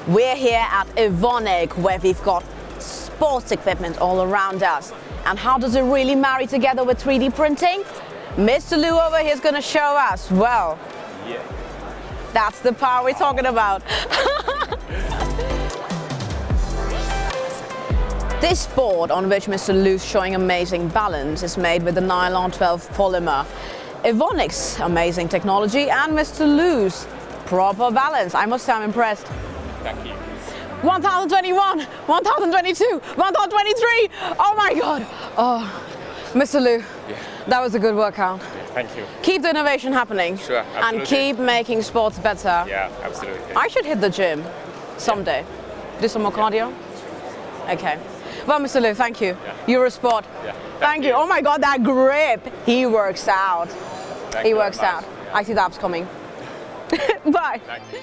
We're here at Evonik, where we've got sports equipment all around us. And how does it really marry together with 3D printing? Mr. Lou over here is going to show us. Well, yeah, that's the power we're talking about. This board on which Mr. Lou's showing amazing balance is made with the nylon 12 polymer. Evonik's amazing technology and Mr. Lou's proper balance. I must say I'm impressed. thank you. 1021, 1022, 1023. Oh my God. Oh, Mr. Lou, that was a good workout. Thank you. Keep the innovation happening. Sure, and absolutely. keep making sports better. Yeah, absolutely. I should hit the gym someday. Do some more cardio? Okay. Well, Mr. Lou, thank you. Yeah. You're a sport. Yeah. Thank you. Oh my God, that grip. He works out. Thank He you very works much. out. I see the abs coming. Bye. Thank you.